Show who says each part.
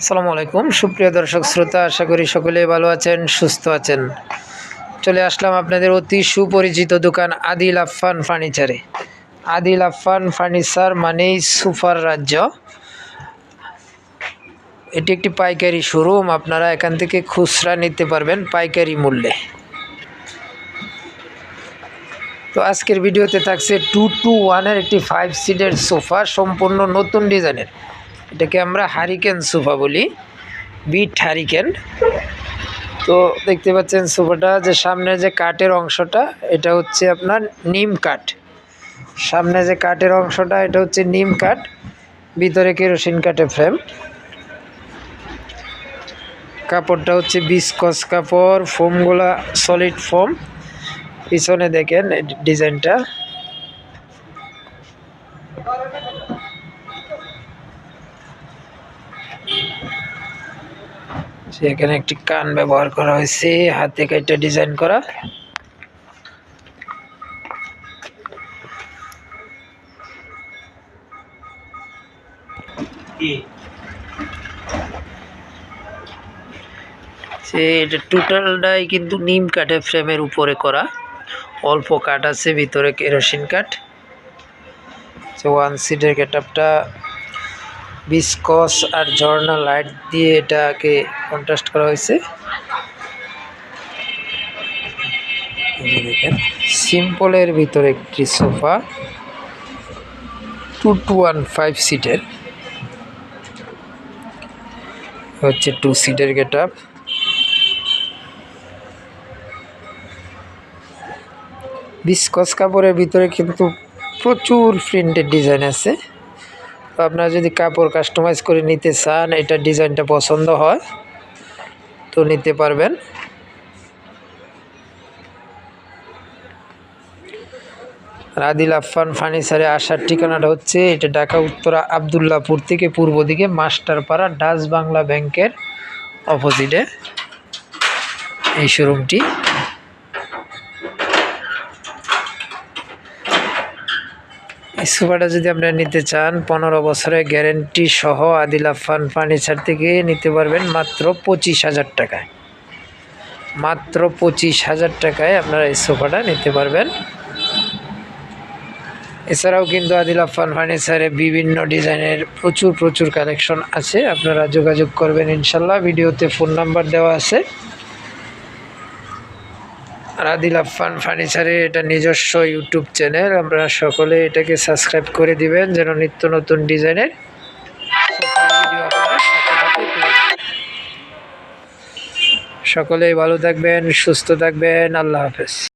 Speaker 1: আসসালামু আলাইকুম সুপ্রিয় দর্শক শ্রোতা, আশা করি সকলেই ভালো আছেন, সুস্থ আছেন। চলে আসলাম আপনাদের অতি সুপরিচিত দোকান আদিল আফফান ফার্নিচারে। আদিল আফফান ফার্নিচার মানেই সুপার রাজ্য। এটি একটি পাইকারি শোরুম, আপনারা এখান থেকে খুচরা নিতে পারবেন পাইকারি মূল্যে। তো আজকের ভিডিওতে থাকছে 2-to-1 একটি 5 সিটের সোফা, সম্পূর্ণ নতুন ডিজাইনের। এটাকে আমরা হারিকেন সোফা বলি, বিট হারিকেন। তো দেখতে পাচ্ছেন সোফাটা, যে সামনে যে কাঠের অংশটা এটা হচ্ছে আপনার নিম কাঠ। সামনে যে কাঠের অংশটা এটা হচ্ছে নিম কাঠ, ভিতরে কেরোসিন কাঠের ফ্রেম। কাপড়টা হচ্ছে বিস্কস কাপড়, ফোমগুলা সলিড ফোম। পিছনে দেখেন ডিজাইনটা, এখানে একটি কান ব্যবহার করা হয়েছে, হাতে কাটা ডিজাইন করা। এটা টোটালটাই কিন্তু নিম কাঠের ফ্রেমের উপরে করা, অল্প কাঠ আছে, ভিতরে কেরোসিন কাঠ। 1 সিটের গেটআপটা বিস্কস আর ঝর্ণা লাইট দিয়ে এটাকে কন্ট্রাস্ট করা হয়েছে। দেখেন সিম্পলের ভিতরে একটি সোফা, 2-to-1 5 সিটের হচ্ছে 2 সিটের গেটআপ। বিস্কস কাপড়ের ভিতরে কিন্তু প্রচুর প্রিন্টেড ডিজাইন আছে। তো আপনারা যদি কাপড় কাস্টমাইজ করে নিতে চান, এটা ডিজাইনটা পছন্দ হয় তো নিতে পারবেন। আদিল আফফান ফার্নিচারে আসার ঠিকানাটা হচ্ছে, এটা ঢাকা উত্তরা আবদুল্লাপুর থেকে পূর্ব দিকে মাস্টারপাড়া ডাচ বাংলা ব্যাংকের অপোজিটে এই শোরুমটি। এই সোফাটা যদি আপনারা নিতে চান, 15 বছরের গ্যারেন্টি সহ আদিল আফফান ফার্নিচার থেকে নিতে পারবেন মাত্র 25,000 টাকায়। মাত্র 25,000 টাকায় আপনারা এই সোফাটা নিতে পারবেন। এছাড়াও কিন্তু আদিল আফফান ফার্নিচারে বিভিন্ন ডিজাইনের প্রচুর কালেকশন আছে, আপনারা যোগাযোগ করবেন ইনশাল্লাহ। ভিডিওতে ফোন নাম্বার দেওয়া আছে। আর আদিল আফফান ফার্নিচারে এটা নিজস্ব ইউটিউব চ্যানেল, আপনারা সকলে এটাকে সাবস্ক্রাইব করে দিবেন যেন নিত্য নতুন ডিজাইনের ভিডিও আপনারা সকলেই ভালো থাকবেন, সুস্থ থাকবেন। আল্লাহ হাফেজ।